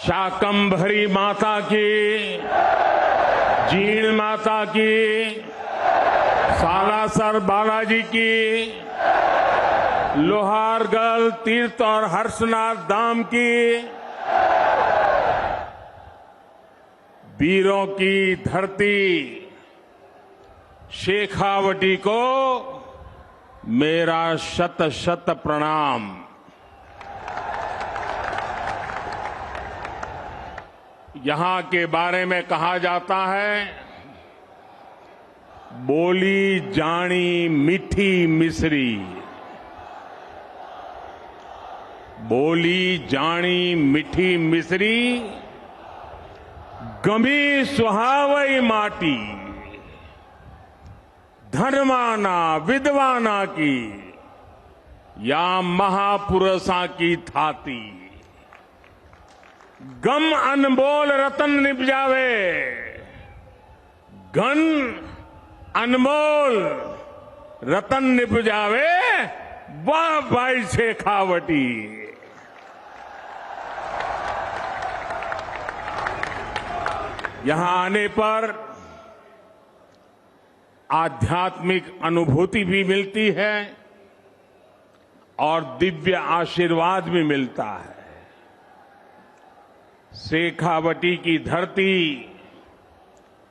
शाकंभरी माता की, जीण माता की, सालासर बालाजी की, लोहारगढ़ तीर्थ और हर्षनाथ धाम की, वीरों की धरती शेखावटी को मेरा शत शत प्रणाम। यहां के बारे में कहा जाता है, बोली जानी मीठी मिश्री, बोली जानी मीठी मिश्री, गमी सुहावई माटी, धनवाना विद्वाना की, या महापुरुषा की थाती, गम अनमोल रतन निपजावे, घन अनमोल रतन निपजावे, वाह भाई शेखावटी। यहां आने पर आध्यात्मिक अनुभूति भी मिलती है और दिव्य आशीर्वाद भी मिलता है। शेखावटी की धरती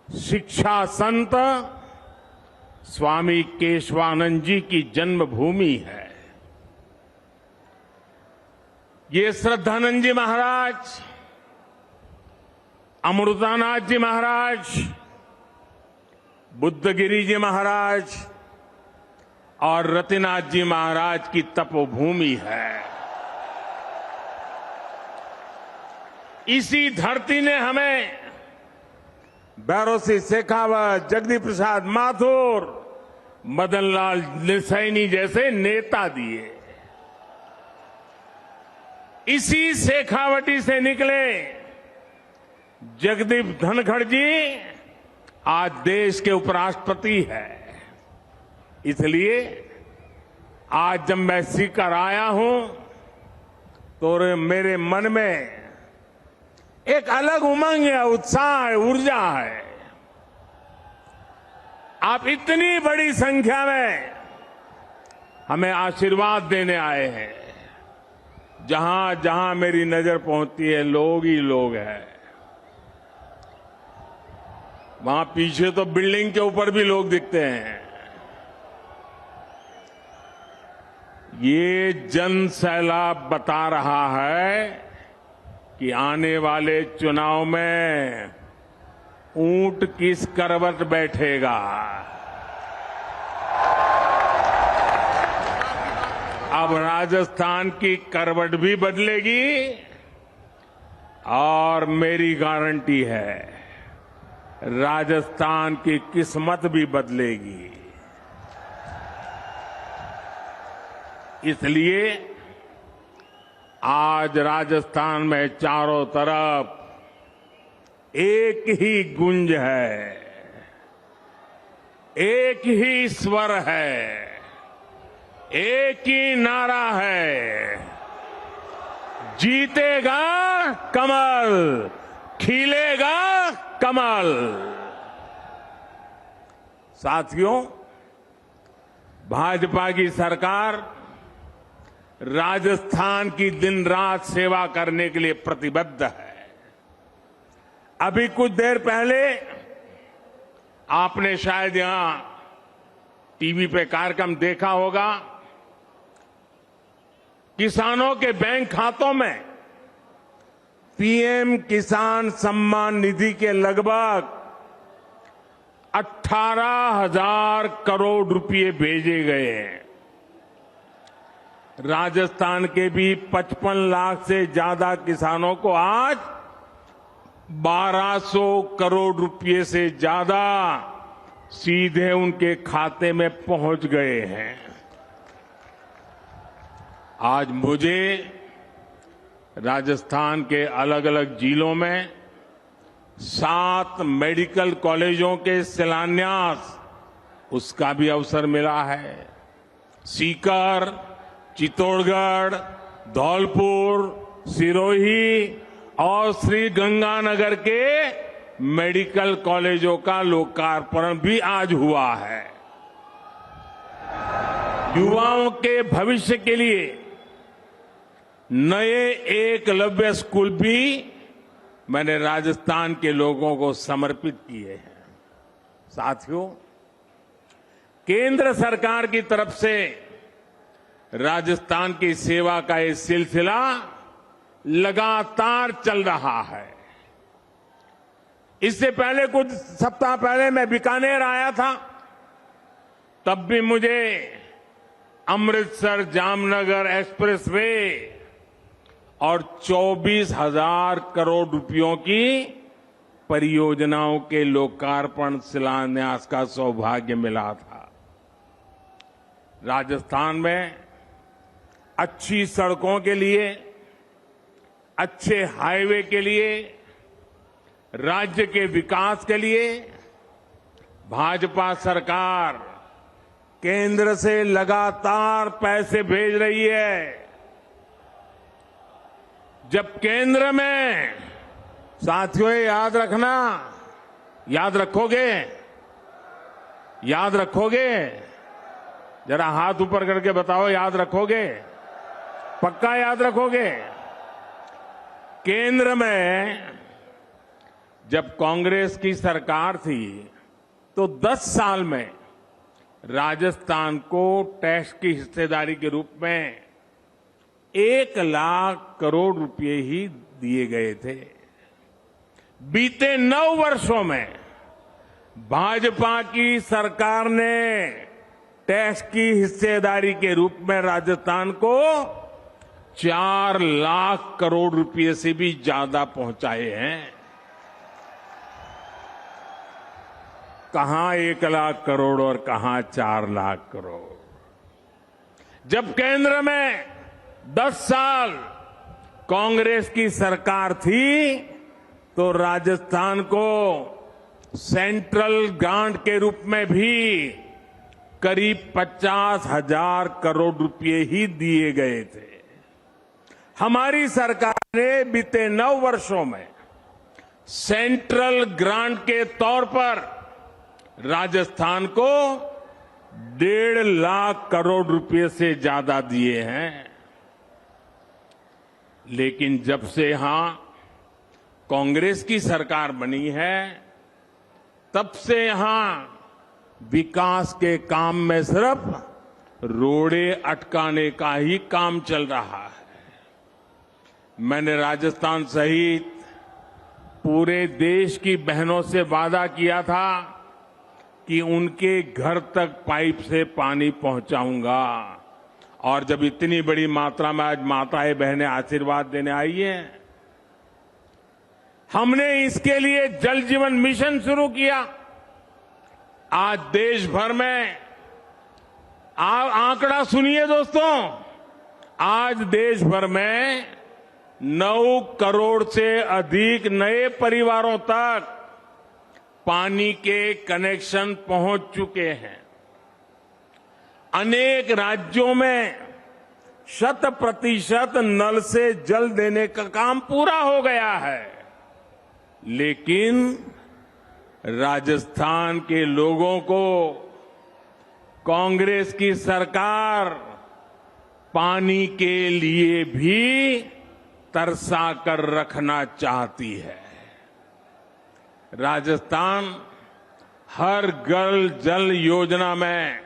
शिक्षा संत स्वामी केशवानंद जी की जन्मभूमि है। ये श्रद्धानंद जी महाराज, अमृतानाथ जी महाराज, बुद्धगिरी जी महाराज और रतिनाथ जी महाराज की तपोभूमि है। इसी धरती ने हमें भैरव सिंह शेखावत, जगदीप प्रसाद माथुर, मदन लाल सैनी जैसे नेता दिए। इसी शेखावटी से निकले जगदीप धनखड़ जी आज देश के उपराष्ट्रपति हैं। इसलिए आज जब मैं सीकर आया हूं तो मेरे मन में एक अलग उमंग है, उत्साह है, ऊर्जा है। आप इतनी बड़ी संख्या में हमें आशीर्वाद देने आए हैं। जहां जहां मेरी नजर पहुंचती है लोग ही लोग हैं। वहां पीछे तो बिल्डिंग के ऊपर भी लोग दिखते हैं। ये जन सैलाब बता रहा है कि आने वाले चुनाव में ऊंट किस करवट बैठेगा। अब राजस्थान की करवट भी बदलेगी और मेरी गारंटी है राजस्थान की किस्मत भी बदलेगी। इसलिए आज राजस्थान में चारों तरफ एक ही गूंज है, एक ही स्वर है, एक ही नारा है, जीतेगा कमल, खिलेगा कमल। साथियों, भाजपा की सरकार राजस्थान की दिन रात सेवा करने के लिए प्रतिबद्ध है। अभी कुछ देर पहले आपने शायद यहां टीवी पे कार्यक्रम देखा होगा। किसानों के बैंक खातों में पीएम किसान सम्मान निधि के लगभग 18,000 करोड़ रुपए भेजे गए हैं। राजस्थान के भी 55 लाख से ज्यादा किसानों को आज 1200 करोड़ रुपए से ज्यादा सीधे उनके खाते में पहुंच गए हैं। आज मुझे राजस्थान के अलग अलग जिलों में 7 मेडिकल कॉलेजों के शिलान्यास उसका भी अवसर मिला है। सीकर, चित्तौड़गढ़, धौलपुर, सिरोही और श्री गंगानगर के मेडिकल कॉलेजों का लोकार्पण भी आज हुआ है। युवाओं के भविष्य के लिए नए एकलव्य स्कूल भी मैंने राजस्थान के लोगों को समर्पित किए हैं। साथियों, केंद्र सरकार की तरफ से राजस्थान की सेवा का ये सिलसिला लगातार चल रहा है। इससे पहले कुछ सप्ताह पहले मैं बीकानेर आया था, तब भी मुझे अमृतसर जामनगर एक्सप्रेसवे और 24,000 करोड़ रुपयों की परियोजनाओं के लोकार्पण शिलान्यास का सौभाग्य मिला था। राजस्थान में अच्छी सड़कों के लिए, अच्छे हाईवे के लिए, राज्य के विकास के लिए भाजपा सरकार केंद्र से लगातार पैसे भेज रही है। जब केंद्र में, साथियों याद रखना, याद रखोगे, जरा हाथ ऊपर करके बताओ, याद रखोगे? पक्का याद रखोगे? केंद्र में जब कांग्रेस की सरकार थी तो 10 साल में राजस्थान को टैक्स की हिस्सेदारी के रूप में 1 लाख करोड़ रुपए ही दिए गए थे। बीते 9 वर्षों में भाजपा की सरकार ने टैक्स की हिस्सेदारी के रूप में राजस्थान को 4 लाख करोड़ रुपए से भी ज्यादा पहुंचाए हैं। कहां 1 लाख करोड़ और कहां 4 लाख करोड़। जब केंद्र में 10 साल कांग्रेस की सरकार थी तो राजस्थान को सेंट्रल ग्रांट के रूप में भी करीब 50,000 करोड़ रुपए ही दिए गए थे। हमारी सरकार ने बीते 9 वर्षों में सेंट्रल ग्रांट के तौर पर राजस्थान को 1.5 लाख करोड़ रुपए से ज्यादा दिए हैं। लेकिन जब से यहां कांग्रेस की सरकार बनी है, तब से यहां विकास के काम में सिर्फ रोड़े अटकाने का ही काम चल रहा है। मैंने राजस्थान सहित पूरे देश की बहनों से वादा किया था कि उनके घर तक पाइप से पानी पहुंचाऊंगा, और जब इतनी बड़ी मात्रा में आज माताएं बहनें आशीर्वाद देने आई हैं, हमने इसके लिए जल जीवन मिशन शुरू किया। आज देश भर में, आंकड़ा सुनिए दोस्तों, आज देश भर में 9 करोड़ से अधिक नए परिवारों तक पानी के कनेक्शन पहुंच चुके हैं। अनेक राज्यों में 100% नल से जल देने का काम पूरा हो गया है। लेकिन राजस्थान के लोगों को कांग्रेस की सरकार पानी के लिए भी तरसा कर रखना चाहती है। राजस्थान हर घर जल योजना में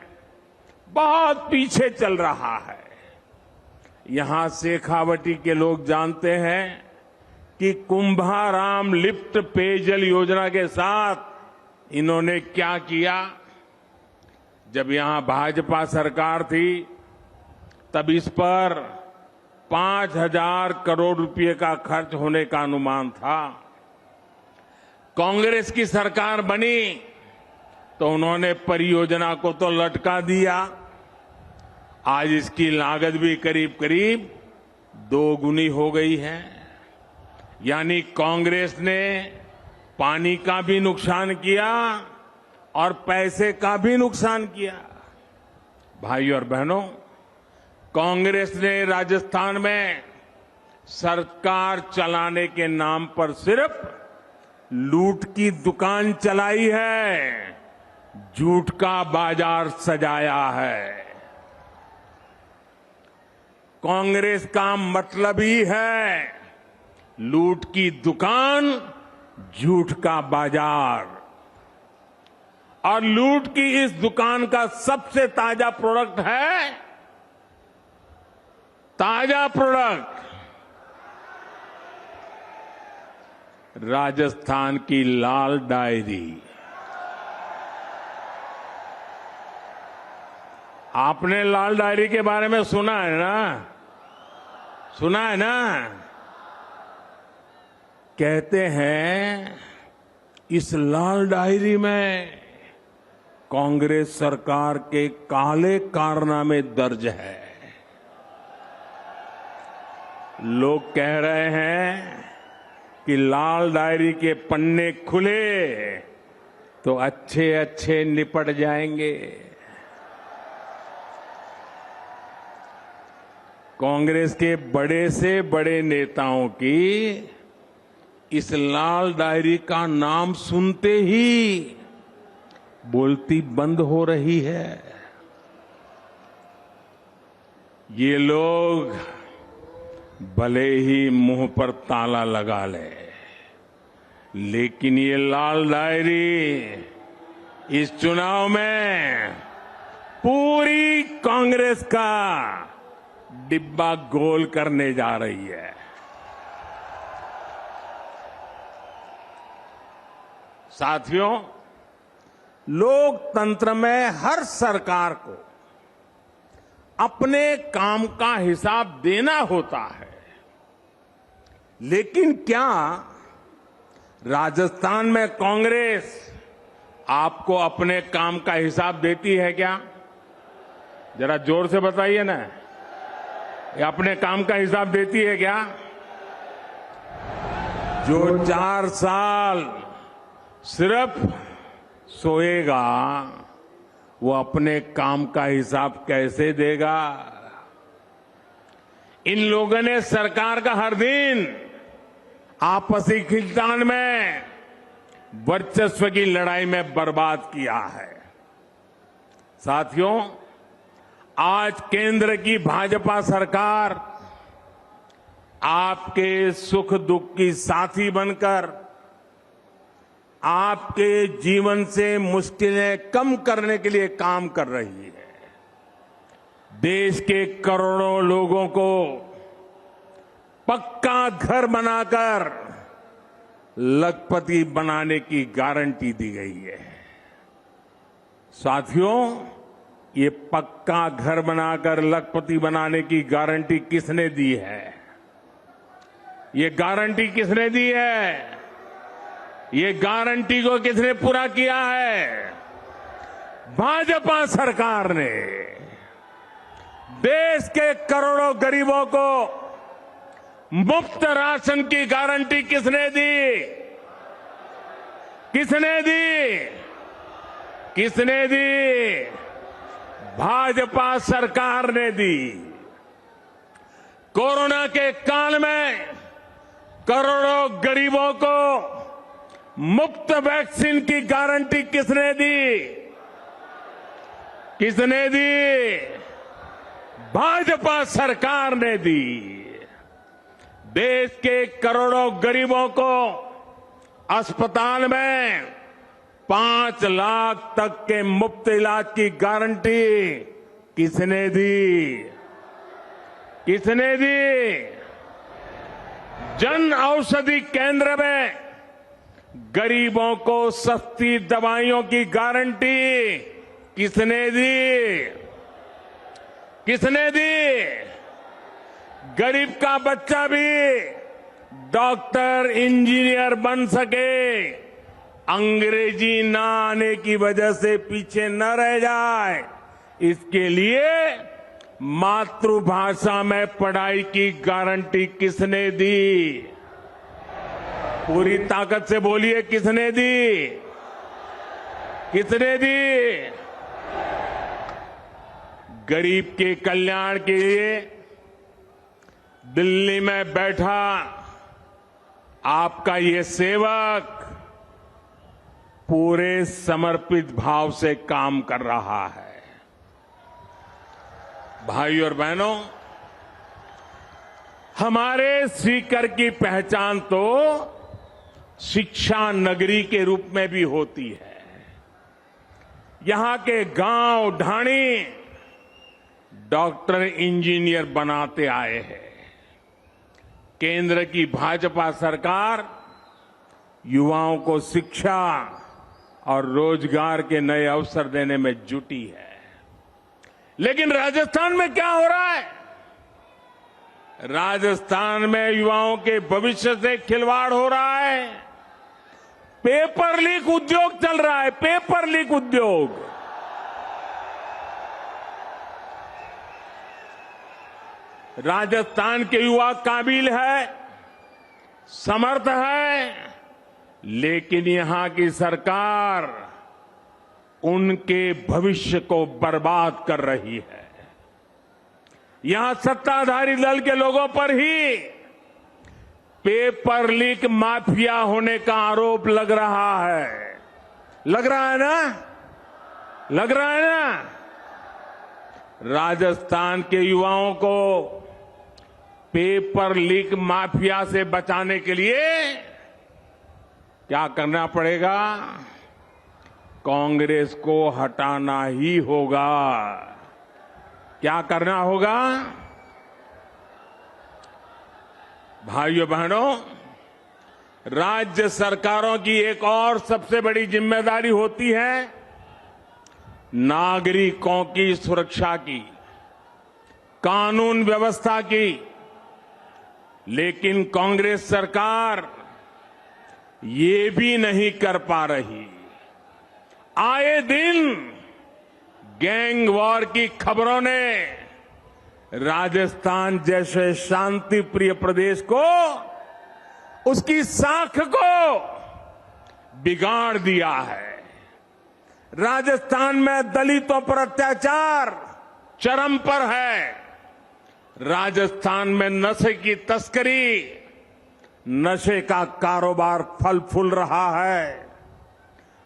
बहुत पीछे चल रहा है। यहां शेखावटी के लोग जानते हैं कि कुंभाराम लिफ्ट पेयजल योजना के साथ इन्होंने क्या किया। जब यहां भाजपा सरकार थी तब इस पर 5,000 करोड़ रुपए का खर्च होने का अनुमान था। कांग्रेस की सरकार बनी तो उन्होंने परियोजना को तो लटका दिया। आज इसकी लागत भी करीब करीब 2 गुनी हो गई है। यानी कांग्रेस ने पानी का भी नुकसान किया और पैसे का भी नुकसान किया। भाइयों और बहनों, कांग्रेस ने राजस्थान में सरकार चलाने के नाम पर सिर्फ लूट की दुकान चलाई है, झूठ का बाजार सजाया है। कांग्रेस का मतलब ही है लूट की दुकान, झूठ का बाजार। और लूट की इस दुकान का सबसे ताजा प्रोडक्ट है, ताजा प्रोडक्ट राजस्थान की लाल डायरी। आपने लाल डायरी के बारे में सुना है ना? सुना है ना? कहते हैं इस लाल डायरी में कांग्रेस सरकार के काले कारनामे दर्ज है। लोग कह रहे हैं कि लाल डायरी के पन्ने खुले तो अच्छे अच्छे निपट जाएंगे। कांग्रेस के बड़े से बड़े नेताओं की इस लाल डायरी का नाम सुनते ही बोलती बंद हो रही है। ये लोग भले ही मुंह पर ताला लगा ले, लेकिन ये लाल डायरी इस चुनाव में पूरी कांग्रेस का डिब्बा गोल करने जा रही है। साथियों, लोकतंत्र में हर सरकार को अपने काम का हिसाब देना होता है, लेकिन क्या राजस्थान में कांग्रेस आपको अपने काम का हिसाब देती है क्या? जरा जोर से बताइए ना, ये अपने काम का हिसाब देती है क्या? जो 4 साल सिर्फ सोएगा वो अपने काम का हिसाब कैसे देगा? इन लोगों ने सरकार का हर दिन आपसी खींचतान में, वर्चस्व की लड़ाई में बर्बाद किया है। साथियों, आज केंद्र की भाजपा सरकार आपके सुख दुख की साथी बनकर आपके जीवन से मुश्किलें कम करने के लिए काम कर रही है। देश के करोड़ों लोगों को पक्का घर बनाकर लखपति बनाने की गारंटी दी गई है। साथियों, ये पक्का घर बनाकर लखपति बनाने की गारंटी किसने दी है? ये गारंटी किसने दी है? ये गारंटी को किसने पूरा किया है? भाजपा सरकार ने। देश के करोड़ों गरीबों को मुफ्त राशन की गारंटी किसने दी? किसने दी? किसने दी? भाजपा सरकार ने दी। कोरोना के काल में करोड़ों गरीबों को मुफ्त वैक्सीन की गारंटी किसने दी? किसने दी? भाजपा सरकार ने दी। देश के करोड़ों गरीबों को अस्पताल में 5 लाख तक के मुफ्त इलाज की गारंटी किसने दी? किसने दी? जन औषधि केंद्र में गरीबों को सस्ती दवाइयों की गारंटी किसने दी? किसने दी? गरीब का बच्चा भी डॉक्टर, इंजीनियर बन सके, अंग्रेजी ना आने की वजह से पीछे न रह जाए, इसके लिए मातृभाषा में पढ़ाई की गारंटी किसने दी? पूरी ताकत से बोलिए, किसने दी? किसने दी? गरीब के कल्याण के लिए दिल्ली में बैठा आपका ये सेवक पूरे समर्पित भाव से काम कर रहा है। भाइयों और बहनों, हमारे सीकर की पहचान तो शिक्षा नगरी के रूप में भी होती है। यहां के गांव ढाणी डॉक्टर इंजीनियर बनाते आए हैं। केंद्र की भाजपा सरकार युवाओं को शिक्षा और रोजगार के नए अवसर देने में जुटी है। लेकिन राजस्थान में क्या हो रहा है? राजस्थान में युवाओं के भविष्य से खिलवाड़ हो रहा है। पेपर लीक उद्योग चल रहा है, पेपर लीक उद्योग। राजस्थान के युवा काबिल है, समर्थ है, लेकिन यहां की सरकार उनके भविष्य को बर्बाद कर रही है। यहां सत्ताधारी दल के लोगों पर ही पेपर लीक माफिया होने का आरोप लग रहा है। लग रहा है ना? लग रहा है ना? राजस्थान के युवाओं को पेपर लीक माफिया से बचाने के लिए क्या करना पड़ेगा? कांग्रेस को हटाना ही होगा। क्या करना होगा? भाइयों बहनों, राज्य सरकारों की एक और सबसे बड़ी जिम्मेदारी होती है नागरिकों की सुरक्षा की, कानून व्यवस्था की। लेकिन कांग्रेस सरकार ये भी नहीं कर पा रही। आए दिन गैंग वॉर की खबरों ने राजस्थान जैसे शांति प्रिय प्रदेश को, उसकी साख को बिगाड़ दिया है। राजस्थान में दलितों पर अत्याचार चरम पर है। राजस्थान में नशे की तस्करी, नशे का कारोबार फल फूल रहा है।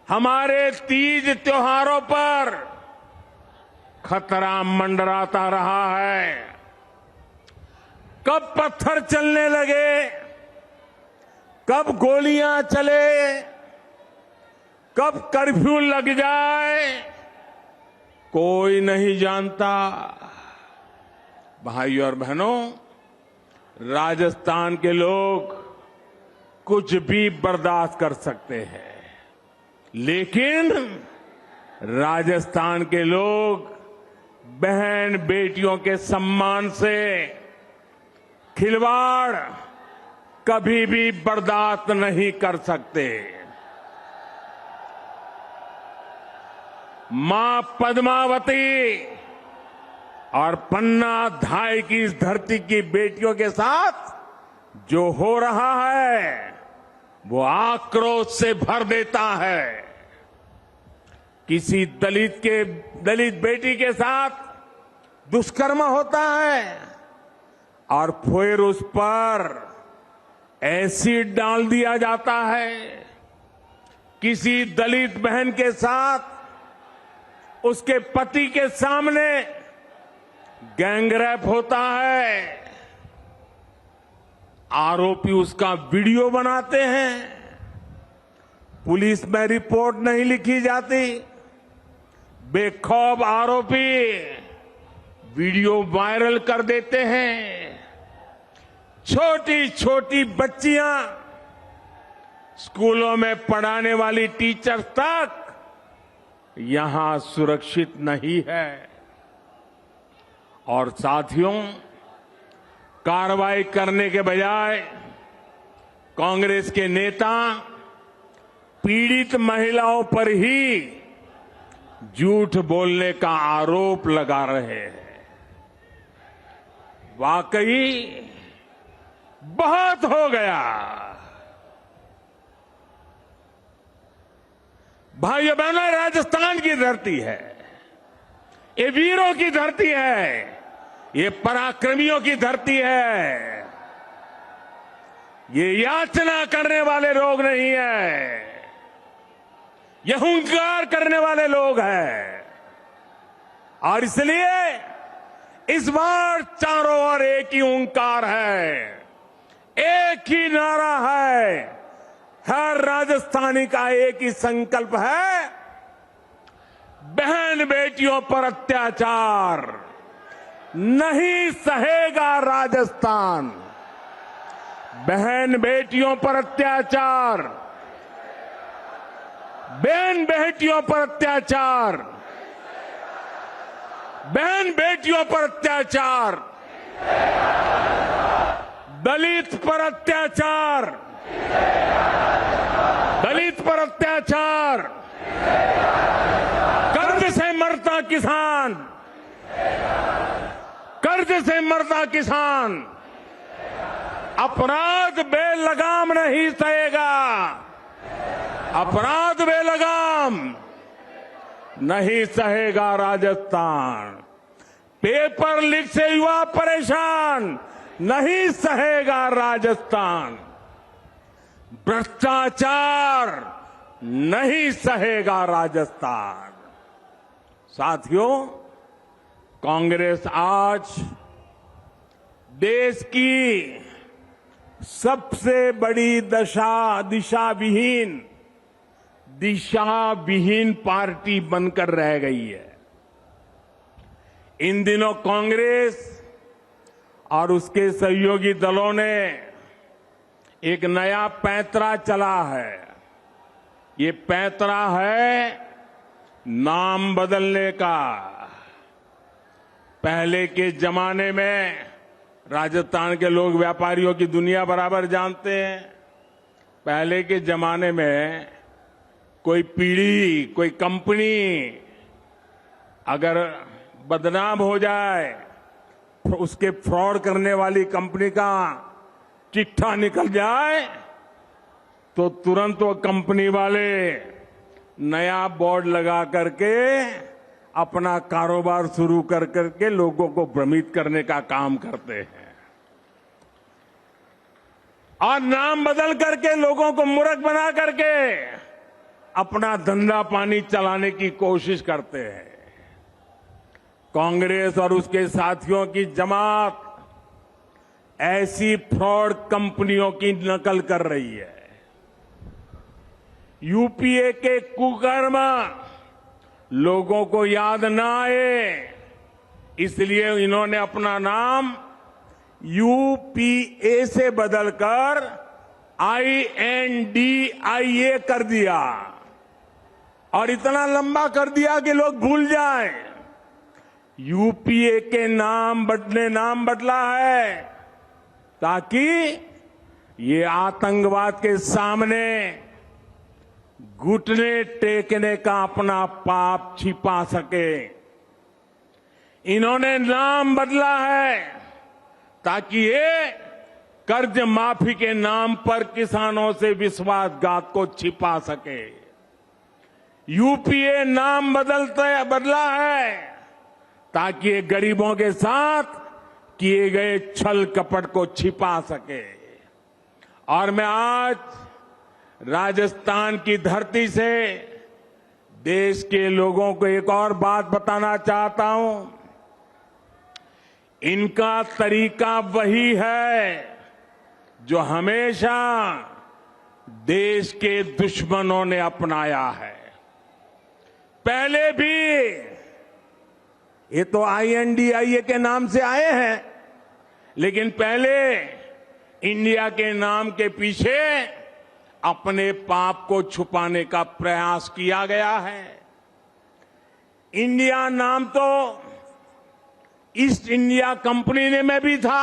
हमारे तीज त्योहारों पर खतरा मंडराता रहा है। कब पत्थर चलने लगे, कब गोलियां चले, कब कर्फ्यू लग जाए, कोई नहीं जानता। भाइयों और बहनों, राजस्थान के लोग कुछ भी बर्दाश्त कर सकते हैं, लेकिन राजस्थान के लोग बहन बेटियों के सम्मान से खिलवाड़ कभी भी बर्दाश्त नहीं कर सकते। मां पद्मावती और पन्ना धाय की इस धरती की बेटियों के साथ जो हो रहा है वो आक्रोश से भर देता है। किसी दलित बेटी के साथ दुष्कर्म होता है और फिर उस पर एसिड डाल दिया जाता है। किसी दलित बहन के साथ उसके पति के सामने गैंगरेप होता है, आरोपी उसका वीडियो बनाते हैं, पुलिस में रिपोर्ट नहीं लिखी जाती, बेखौफ आरोपी वीडियो वायरल कर देते हैं। छोटी छोटी बच्चियां, स्कूलों में पढ़ाने वाली टीचर तक यहां सुरक्षित नहीं है। और साथियों, कार्रवाई करने के बजाय कांग्रेस के नेता पीड़ित महिलाओं पर ही झूठ बोलने का आरोप लगा रहे हैं। वाकई बहुत हो गया। भाइयों बहनों, राजस्थान की धरती है, ये वीरों की धरती है, ये पराक्रमियों की धरती है। ये याचना करने वाले लोग नहीं है, ये हुंकार करने वाले लोग हैं। और इसलिए इस बार चारों ओर एक ही हुंकार है, एक ही नारा है, हर राजस्थानी का एक ही संकल्प है, बहन बेटियों पर अत्याचार नहीं सहेगा राजस्थान। बहन बेटियों पर अत्याचार, बहन बेटियों पर अत्याचार, बहन बेटियों पर अत्याचार, दलित पर अत्याचार, दलित पर अत्याचार, कर्ज से मरता किसान, कर्ज से मरता किसान अपराध बेलगाम नहीं सहेगा, अपराध बेलगाम नहीं सहेगा राजस्थान। पेपर लीक से युवा परेशान नहीं सहेगा राजस्थान। भ्रष्टाचार नहीं सहेगा राजस्थान। साथियों, कांग्रेस आज देश की सबसे बड़ी दिशा विहीन पार्टी बनकर रह गई है। इन दिनों कांग्रेस और उसके सहयोगी दलों ने एक नया पैंतरा चला है। ये पैंतरा है नाम बदलने का। पहले के जमाने में राजस्थान के लोग व्यापारियों की दुनिया बराबर जानते हैं। पहले के जमाने में कोई पीढ़ी, कोई कंपनी अगर बदनाम हो जाए, उसके फ्रॉड करने वाली कंपनी का चिट्ठा निकल जाए, तो तुरंत वो कंपनी वाले नया बोर्ड लगा करके अपना कारोबार शुरू कर करके लोगों को भ्रमित करने का काम करते हैं और नाम बदल करके लोगों को मूर्ख बना करके अपना धंधा पानी चलाने की कोशिश करते हैं। कांग्रेस और उसके साथियों की जमात ऐसी फ्रॉड कंपनियों की नकल कर रही है। यूपीए के कुकर्म लोगों को याद ना आए, इसलिए इन्होंने अपना नाम यूपीए से बदलकर INDIA कर दिया और इतना लंबा कर दिया कि लोग भूल जाएं। यूपीए के नाम बदला है ताकि ये आतंकवाद के सामने घुटने टेकने का अपना पाप छिपा सके। इन्होंने नाम बदला है ताकि ये कर्ज माफी के नाम पर किसानों से विश्वासघात को छिपा सके। यूपीए नाम बदला है ताकि ये गरीबों के साथ किए गए छल कपट को छिपा सके। और मैं आज राजस्थान की धरती से देश के लोगों को एक और बात बताना चाहता हूं। इनका तरीका वही है जो हमेशा देश के दुश्मनों ने अपनाया है। पहले भी ये तो INDIA के नाम से आए हैं, लेकिन पहले इंडिया के नाम के पीछे अपने पाप को छुपाने का प्रयास किया गया है। इंडिया नाम तो ईस्ट इंडिया कंपनी में भी था।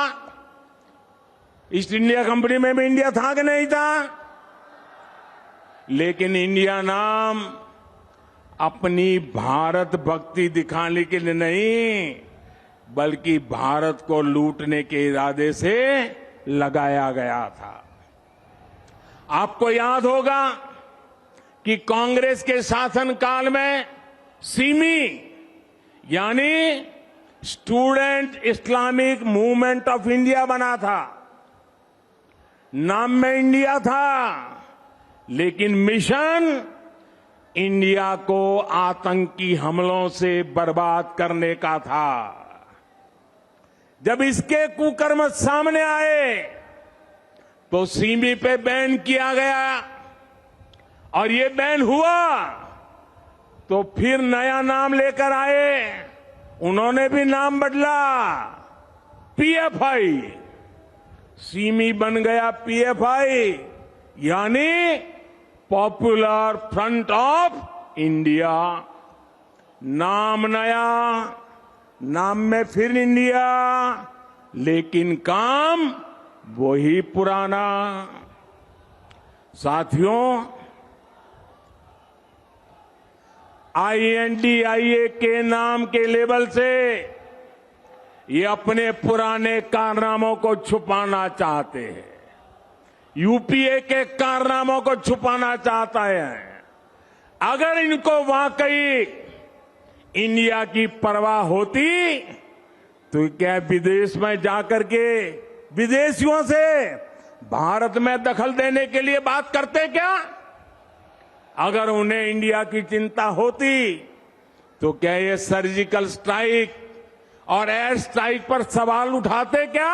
ईस्ट इंडिया कंपनी में भी इंडिया था कि नहीं था? लेकिन इंडिया नाम अपनी भारत भक्ति दिखाने के लिए नहीं, बल्कि भारत को लूटने के इरादे से लगाया गया था। आपको याद होगा कि कांग्रेस के शासनकाल में सिमी यानी student Islamic movement of India बना था। नाम में इंडिया था, लेकिन मिशन इंडिया को आतंकी हमलों से बर्बाद करने का था। जब इसके कुकर्म सामने आए तो सीमी पे बैन किया गया और ये बैन हुआ तो फिर नया नाम लेकर आए, उन्होंने भी नाम बदला, पीएफआई। सीमी बन गया पीएफआई, यानी पॉपुलर फ्रंट ऑफ इंडिया। नाम नया, नाम में फिर इंडिया, लेकिन काम वही पुराना। साथियों, INDIA के नाम के लेवल से ये अपने पुराने कारनामों को छुपाना चाहते हैं, यूपीए के कारनामों को छुपाना चाहता है। अगर इनको वाकई इंडिया की परवाह होती तो क्या विदेश में जाकर के विदेशियों से भारत में दखल देने के लिए बात करते क्या? अगर उन्हें इंडिया की चिंता होती तो क्या ये सर्जिकल स्ट्राइक और एयर स्ट्राइक पर सवाल उठाते क्या?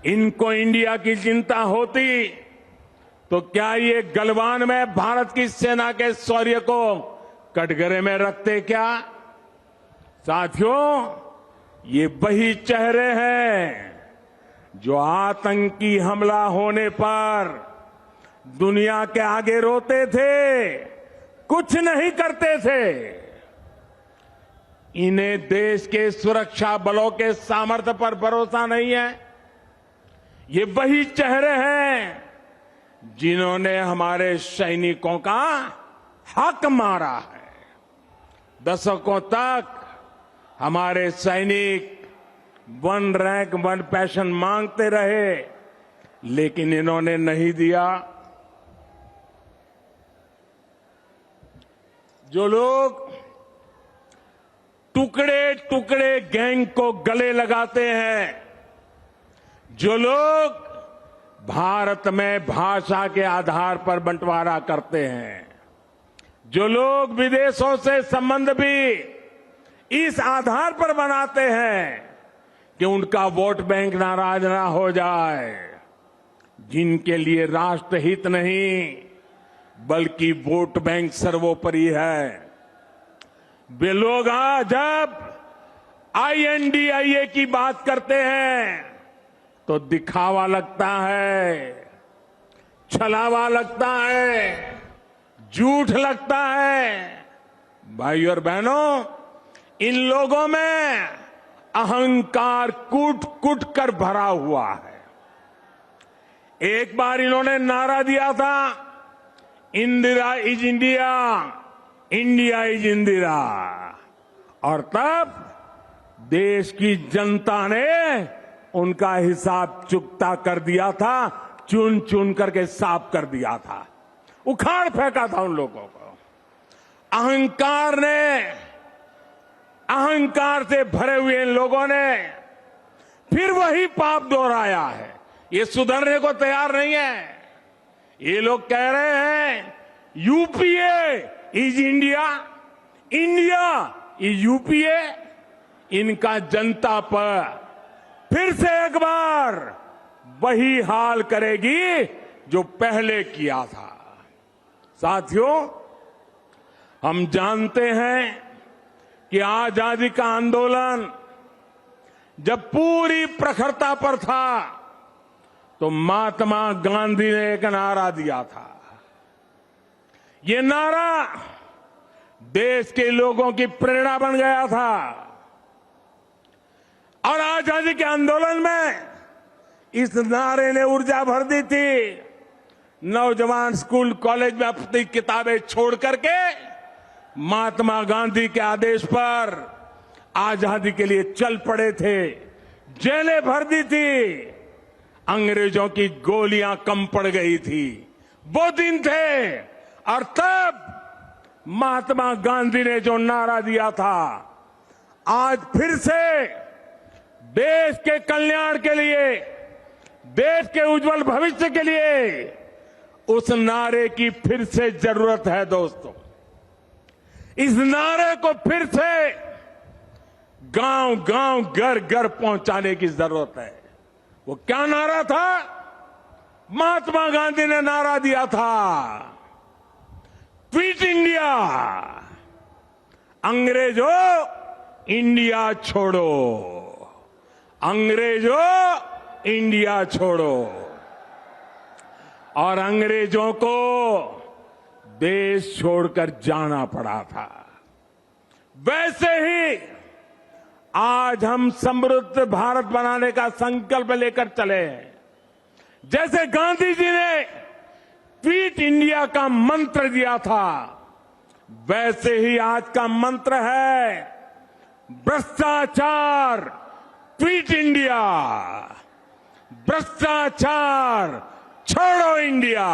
इनको इंडिया की चिंता होती तो क्या ये गलवान में भारत की सेना के शौर्य को कटघरे में रखते क्या? साथियों, ये वही चेहरे हैं जो आतंकी हमला होने पर दुनिया के आगे रोते थे, कुछ नहीं करते थे। इन्हें देश के सुरक्षा बलों के सामर्थ्य पर भरोसा नहीं है। ये वही चेहरे हैं जिन्होंने हमारे सैनिकों का हक मारा है। दशकों तक हमारे सैनिक 1 रैंक 1 पेंशन मांगते रहे, लेकिन इन्होंने नहीं दिया। जो लोग टुकड़े टुकड़े गैंग को गले लगाते हैं, जो लोग भारत में भाषा के आधार पर बंटवारा करते हैं, जो लोग विदेशों से संबंध भी इस आधार पर बनाते हैं कि उनका वोट बैंक नाराज ना हो जाए, जिनके लिए राष्ट्रहित नहीं बल्कि वोट बैंक सर्वोपरि है, वे लोग आज जब INDIA की बात करते हैं तो दिखावा लगता है, छलावा लगता है, झूठ लगता है। भाइयों और बहनों, इन लोगों में अहंकार कूट कूट कर भरा हुआ है। एक बार इन्होंने नारा दिया था, Indira is India, India is Indira, और तब देश की जनता ने उनका हिसाब चुकता कर दिया था, चुन चुन करके साफ कर दिया था, उखाड़ फेंका था उन लोगों को। अहंकार से भरे हुए इन लोगों ने फिर वही पाप दोहराया है। ये सुधरने को तैयार नहीं है। ये लोग कह रहे हैं UPA is India, India is UPA. इनका जनता पर फिर से एक बार वही हाल करेगी जो पहले किया था। साथियों, हम जानते हैं कि आजादी का आंदोलन जब पूरी प्रखरता पर था तो महात्मा गांधी ने एक नारा दिया था। ये नारा देश के लोगों की प्रेरणा बन गया था और आजादी के आंदोलन में इस नारे ने ऊर्जा भर दी थी। नौजवान स्कूल कॉलेज में अपनी किताबें छोड़ करके महात्मा गांधी के आदेश पर आजादी के लिए चल पड़े थे, जेलें भर दी थी, अंग्रेजों की गोलियां कम पड़ गई थी। वो दिन थे और तब महात्मा गांधी ने जो नारा दिया था, आज फिर से देश के कल्याण के लिए, देश के उज्जवल भविष्य के लिए उस नारे की फिर से जरूरत है दोस्तों। इस नारे को फिर से गांव गांव घर घर पहुंचाने की जरूरत है। वो क्या नारा था? महात्मा गांधी ने नारा दिया था, क्विट इंडिया, अंग्रेजों इंडिया छोड़ो, अंग्रेजों इंडिया छोड़ो। और अंग्रेजों को देश छोड़कर जाना पड़ा था। वैसे ही आज हम समृद्ध भारत बनाने का संकल्प लेकर चले हैं। जैसे गांधी जी ने क्विट इंडिया का मंत्र दिया था, वैसे ही आज का मंत्र है भ्रष्टाचार क्विट इंडिया, भ्रष्टाचार छोड़ो इंडिया,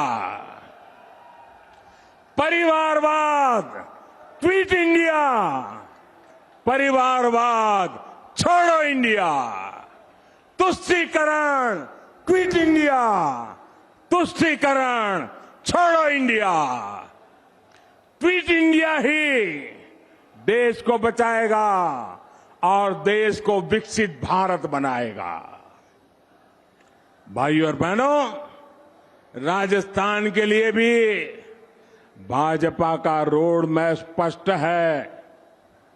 परिवारवाद क्विट इंडिया, परिवारवाद छोड़ो इंडिया, तुष्टीकरण क्विट इंडिया, तुष्टीकरण छोड़ो इंडिया। क्विट इंडिया ही देश को बचाएगा और देश को विकसित भारत बनाएगा। भाइयों और बहनों, राजस्थान के लिए भी भाजपा का रोड मैप स्पष्ट है,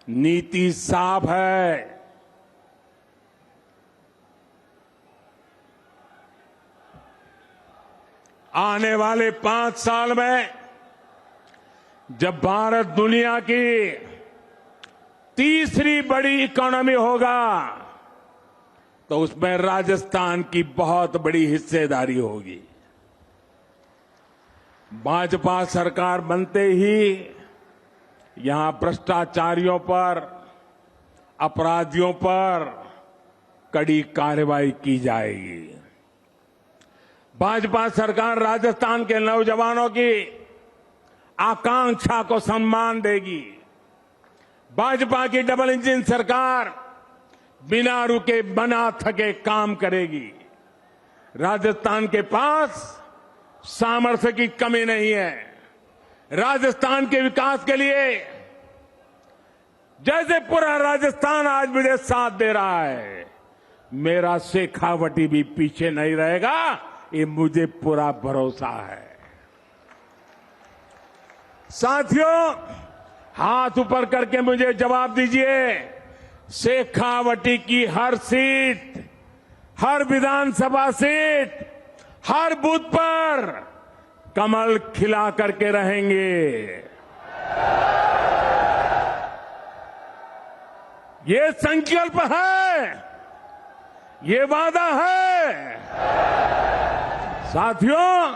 नीति साफ है। आने वाले 5 साल में जब भारत दुनिया की तीसरी बड़ी इकोनॉमी होगा, तो उसमें राजस्थान की बहुत बड़ी हिस्सेदारी होगी। भाजपा सरकार बनते ही यहां भ्रष्टाचारियों पर, अपराधियों पर कड़ी कार्रवाई की जाएगी। भाजपा सरकार राजस्थान के नौजवानों की आकांक्षा को सम्मान देगी। भाजपा की डबल इंजन सरकार बिना रुके बिना थके काम करेगी। राजस्थान के पास सामर्थ्य की कमी नहीं है। राजस्थान के विकास के लिए जैसे पूरा राजस्थान आज मुझे साथ दे रहा है, मेरा शेखावटी भी पीछे नहीं रहेगा, ये मुझे पूरा भरोसा है। साथियों, हाथ ऊपर करके मुझे जवाब दीजिए, शेखावटी की हर सीट, हर विधानसभा सीट, हर बूथ पर कमल खिला करके रहेंगे। ये संकल्प है, ये वादा है। साथियों,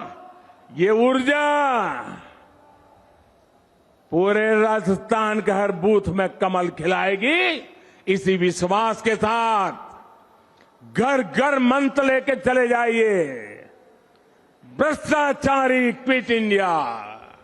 ये ऊर्जा पूरे राजस्थान के हर बूथ में कमल खिलाएगी। इसी विश्वास के साथ घर घर मंत्र लेके चले जाइए, भ्रष्टाचारी क्विट इंडिया।